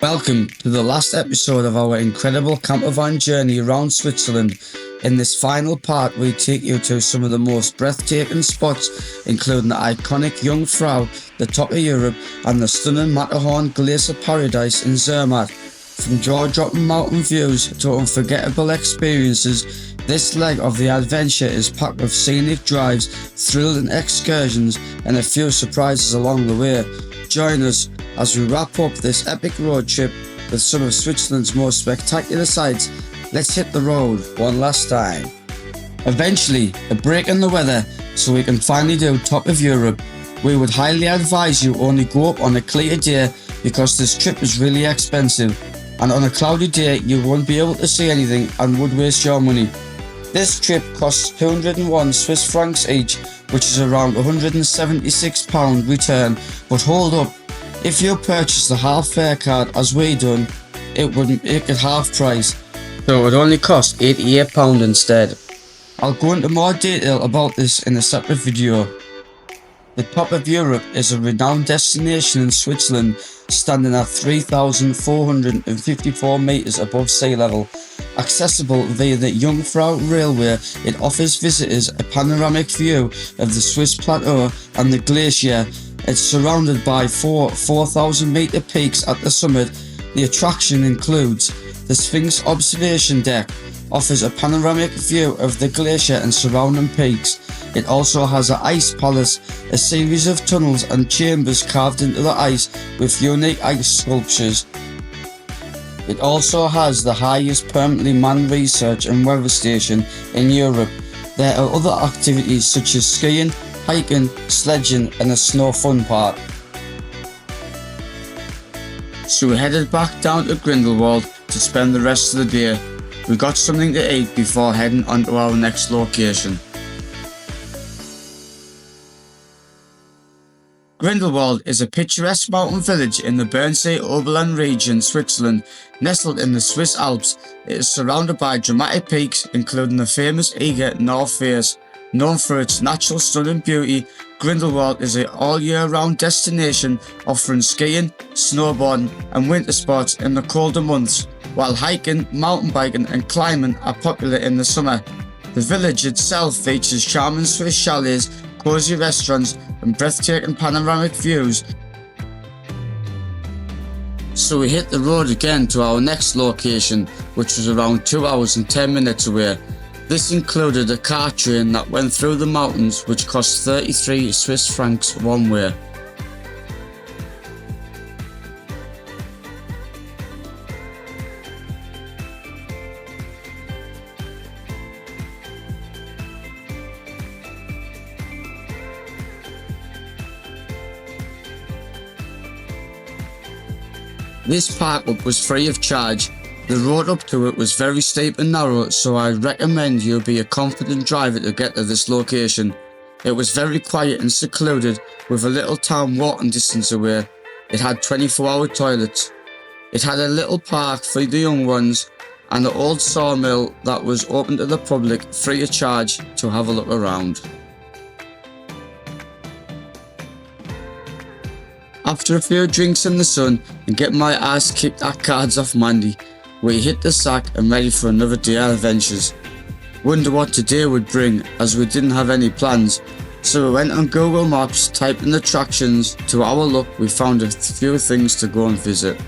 Welcome to the last episode of our incredible campervan journey around Switzerland. In this final part, we take you to some of the most breathtaking spots, including the iconic Jungfrau, the top of Europe, and the stunning Matterhorn Glacier Paradise in Zermatt. From jaw-dropping mountain views to unforgettable experiences, this leg of the adventure is packed with scenic drives, thrilling excursions, and a few surprises along the way. Join us as we wrap up this epic road trip with some of Switzerland's most spectacular sights. Let's hit the road one last time. Eventually, a break in the weather so we can finally do top of Europe. We would highly advise you only go up on a clear day because this trip is really expensive, and on a cloudy day you won't be able to see anything and would waste your money. This trip costs 201 Swiss francs each, which is around £176 return, but hold up, if you purchase the half fare card as we done, it would make it half price, so it would only cost £88 instead. I'll go into more detail about this in a separate video. The top of Europe is a renowned destination in Switzerland, standing at 3,454 metres above sea level. Accessible via the Jungfrau Railway, it offers visitors a panoramic view of the Swiss plateau and the glacier. It's surrounded by four 4,000 metre peaks at the summit. The attraction includes the Sphinx Observation Deck, offers a panoramic view of the glacier and surrounding peaks. It also has an ice palace, a series of tunnels and chambers carved into the ice with unique ice sculptures. It also has the highest permanently manned research and weather station in Europe. There are other activities such as skiing, hiking, sledging and a snow fun park. So we headed back down to Grindelwald to spend the rest of the day. We got something to eat before heading on to our next location. Grindelwald is a picturesque mountain village in the Bernsee Oberland region, Switzerland. Nestled in the Swiss Alps, it is surrounded by dramatic peaks, including the famous Eger North Face. Known for its natural stunning beauty, Grindelwald is an all-year-round destination offering skiing, snowboarding and winter sports in the colder months, while hiking, mountain biking and climbing are popular in the summer. The village itself features charming Swiss chalets, cosy restaurants and breathtaking panoramic views. So we hit the road again to our next location, which was around 2 hours and 10 minutes away. This included a car train that went through the mountains, which cost 33 Swiss francs one way. This park up was free of charge. The road up to it was very steep and narrow, so I recommend you be a confident driver to get to this location. It was very quiet and secluded, with a little town walking distance away. It had 24-hour toilets. It had a little park for the young ones and an old sawmill that was open to the public free of charge to have a look around. After a few drinks in the sun and getting my ass kicked at cards off Mandy, we hit the sack and ready for another day of adventures. Wonder what today would bring, as we didn't have any plans, so we went on Google Maps, typed in attractions. To our luck, we found a few things to go and visit.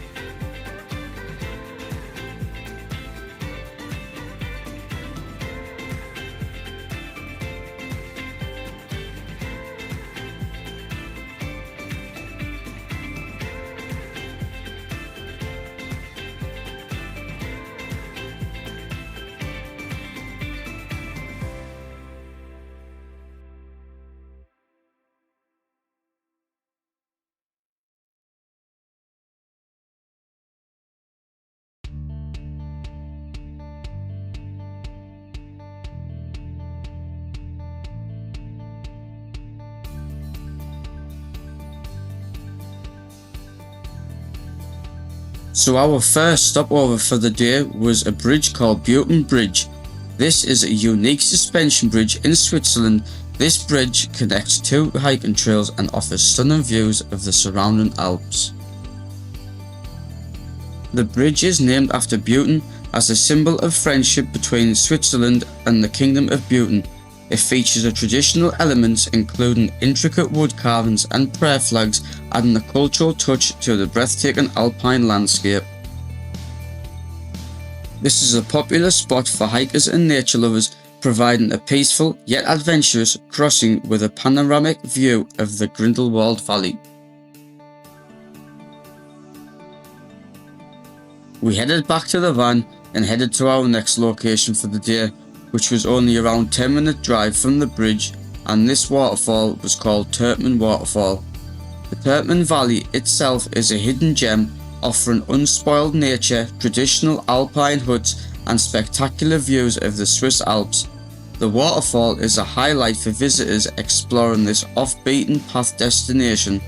So our first stopover for the day was a bridge called Buiten Bridge. This is a unique suspension bridge in Switzerland. This bridge connects two hiking trails and offers stunning views of the surrounding Alps. The bridge is named after Bhutan as a symbol of friendship between Switzerland and the Kingdom of Bhutan. It features a traditional elements including intricate wood carvings and prayer flags, adding a cultural touch to the breathtaking alpine landscape. This is a popular spot for hikers and nature lovers, providing a peaceful yet adventurous crossing with a panoramic view of the Grindelwald Valley. We headed back to the van and headed to our next location for the day, which was only around 10-minute drive from the bridge, and this waterfall was called Turtman Waterfall. The Turtman Valley itself is a hidden gem, offering unspoiled nature, traditional alpine huts and spectacular views of the Swiss Alps. The waterfall is a highlight for visitors exploring this off-beaten-path destination.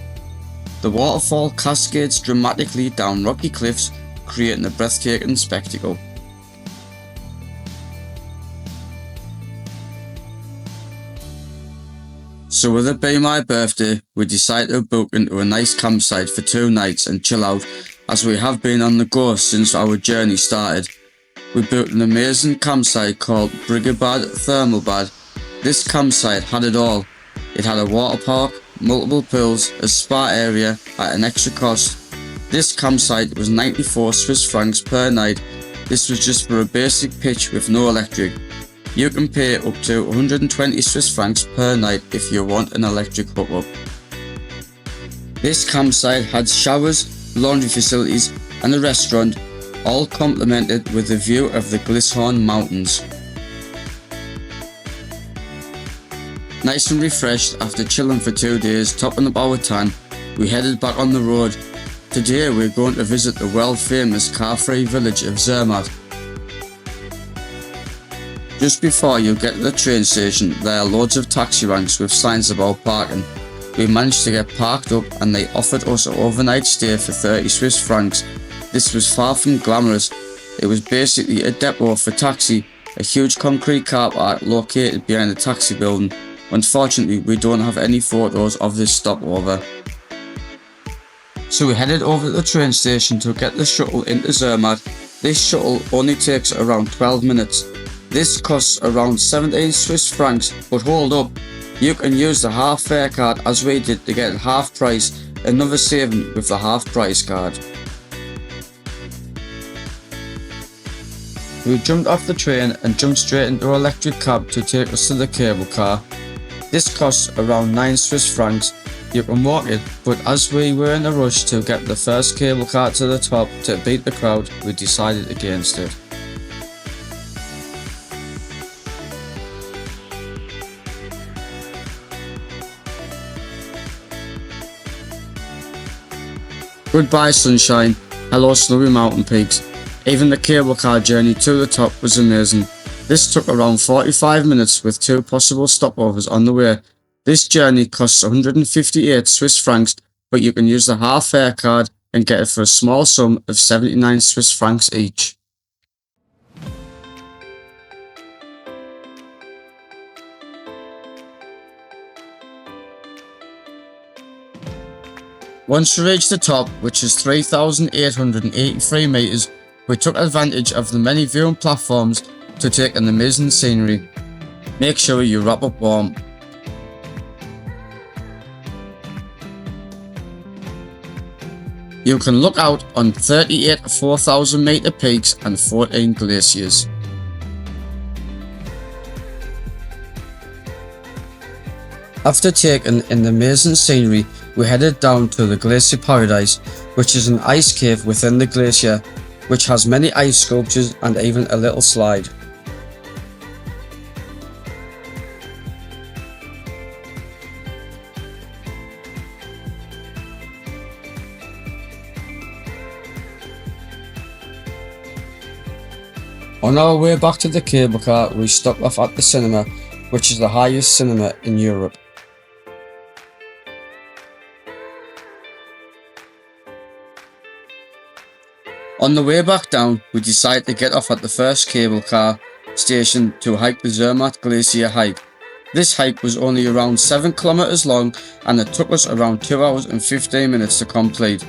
The waterfall cascades dramatically down rocky cliffs, creating a breathtaking spectacle. So with it being my birthday, we decided to book into a nice campsite for 2 nights and chill out, as we have been on the go since our journey started. We booked an amazing campsite called Briggebad Thermal Bad. This campsite had it all. It had a water park, multiple pools, a spa area at an extra cost. This campsite was 94 Swiss francs per night. This was just for a basic pitch with no electric. You can pay up to 120 Swiss francs per night if you want an electric hookup. This campsite had showers, laundry facilities and a restaurant, all complemented with a view of the Glisshorn Mountains. Nice and refreshed after chilling for 2 days, topping up our tan, we headed back on the road. Today we're going to visit the world famous car-free village of Zermatt. Just before you get to the train station, there are loads of taxi ranks with signs about parking. We managed to get parked up and they offered us an overnight stay for 30 Swiss francs. This was far from glamorous. It was basically a depot for taxi, a huge concrete car park located behind the taxi building. Unfortunately, we don't have any photos of this stopover. So we headed over to the train station to get the shuttle into Zermatt. This shuttle only takes around 12 minutes. This costs around 17 Swiss francs, but hold up, you can use the half fare card as we did to get half price, another saving with the half price card. We jumped off the train and jumped straight into an electric cab to take us to the cable car. This costs around 9 Swiss francs. You can walk it, but as we were in a rush to get the first cable car to the top to beat the crowd, we decided against it. Goodbye sunshine, hello snowy mountain peaks. Even the cable car journey to the top was amazing. This took around 45 minutes with 2 possible stopovers on the way. This journey costs 158 Swiss francs, but you can use the half fare card and get it for a small sum of 79 Swiss francs each. Once we reached the top, which is 3,883 metres, we took advantage of the many viewing platforms to take an amazing scenery. Make sure you wrap up warm. You can look out on 38 4,000 metre peaks and 14 glaciers. After taking in the amazing scenery, we headed down to the Glacier Paradise, which is an ice cave within the glacier, which has many ice sculptures and even a little slide. On our way back to the cable car, we stopped off at the cinema, which is the highest cinema in Europe. On the way back down, we decided to get off at the first cable car station to hike the Zermatt Glacier hike. This hike was only around 7 kilometers long and it took us around 2 hours and 15 minutes to complete.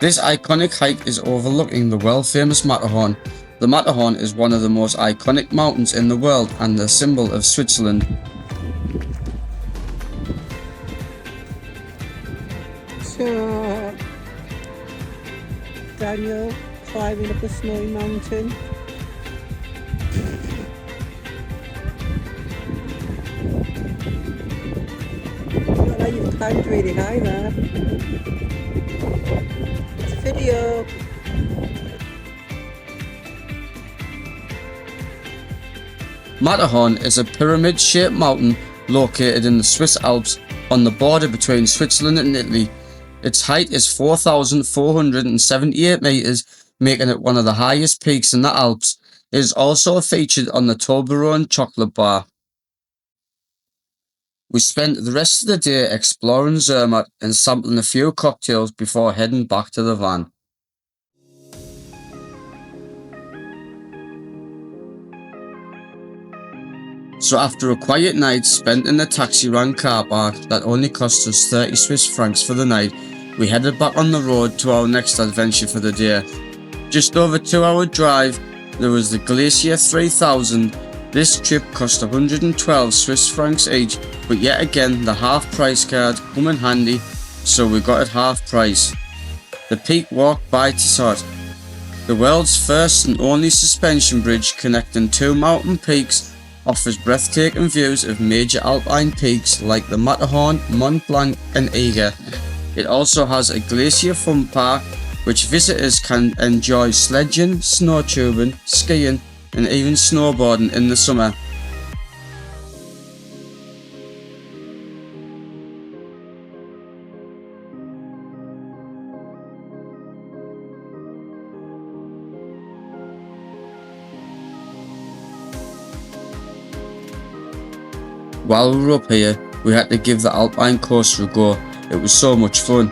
This iconic hike is overlooking the world-famous Matterhorn. The Matterhorn is one of the most iconic mountains in the world and the symbol of Switzerland. So, Daniel climbing up a snowy mountain. Not like you've climbed really high there. It's a video. Matterhorn is a pyramid-shaped mountain located in the Swiss Alps on the border between Switzerland and Italy. Its height is 4,478 meters, making it one of the highest peaks in the Alps. It is also featured on the Toblerone chocolate bar. We spent the rest of the day exploring Zermatt and sampling a few cocktails before heading back to the van. So after a quiet night spent in the taxi rank car park that only cost us 30 Swiss francs for the night, we headed back on the road to our next adventure for the day. Just over 2-hour drive, there was the Glacier 3000. This trip cost 112 Swiss francs each, but yet again the half price card come in handy, so we got it half price. The Peak Walk by Tissot, the world's first and only suspension bridge connecting two mountain peaks, offers breathtaking views of major alpine peaks like the Matterhorn, Mont Blanc and Eger. It also has a glacier fun park which visitors can enjoy sledging, snow tubing, skiing and even snowboarding in the summer. While we were up here, we had to give the Alpine Coaster a go. It was so much fun.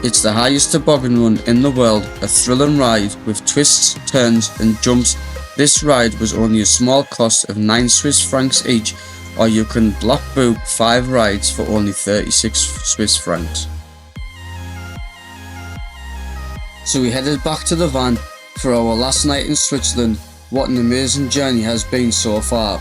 It's the highest toboggan run in the world, a thrilling ride with twists, turns and jumps. This ride was only a small cost of 9 Swiss francs each, or you can block book 5 rides for only 36 Swiss francs. So we headed back to the van for our last night in Switzerland. What an amazing journey has been so far.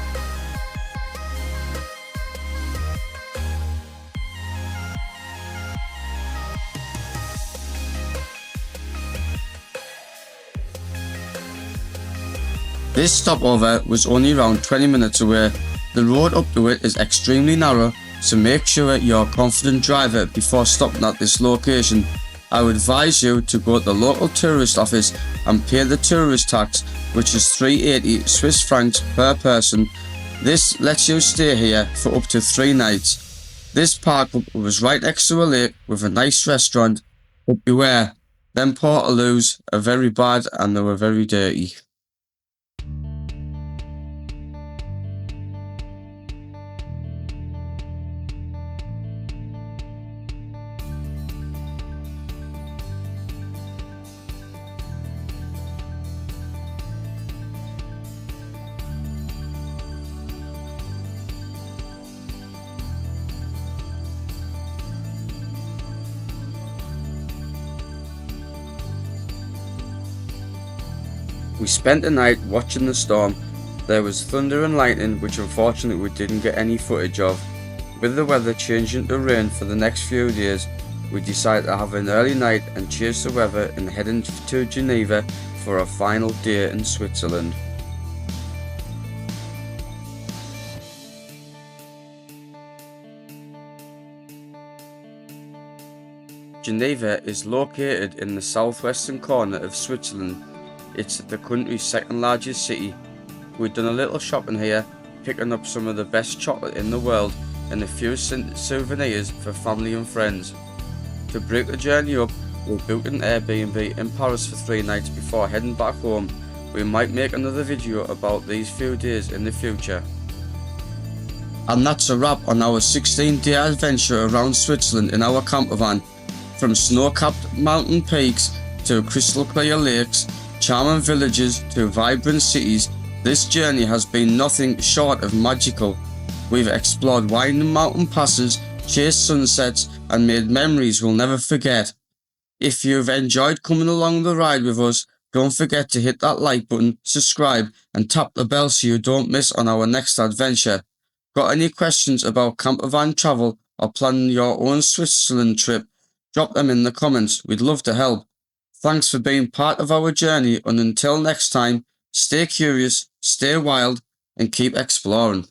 This stopover was only around 20 minutes away. The road up to it is extremely narrow, so make sure you're a confident driver before stopping at this location. I would advise you to go to the local tourist office and pay the tourist tax, which is 380 Swiss francs per person. This lets you stay here for up to 3 nights. This park was right next to a lake with a nice restaurant, but beware, them portaloos are very bad and they were very dirty. We spent the night watching the storm. There was thunder and lightning, which unfortunately we didn't get any footage of. With the weather changing to rain for the next few days, we decided to have an early night and chase the weather and heading to Geneva for our final day in Switzerland. Geneva is located in the southwestern corner of Switzerland. It's the country's second largest city. We've done a little shopping here, picking up some of the best chocolate in the world and a few souvenirs for family and friends. To break the journey up, we booked an Airbnb in Paris for 3 nights before heading back home. We might make another video about these few days in the future. And that's a wrap on our 16-day adventure around Switzerland in our campervan. From snow-capped mountain peaks to crystal clear lakes, charming villages to vibrant cities, this journey has been nothing short of magical. We've explored winding mountain passes, chased sunsets and made memories we'll never forget. If you've enjoyed coming along the ride with us, don't forget to hit that like button, subscribe, and tap the bell so you don't miss on our next adventure. Got any questions about campervan travel or planning your own Switzerland trip? Drop them in the comments. We'd love to help. Thanks for being part of our journey, and until next time, stay curious, stay wild, and keep exploring.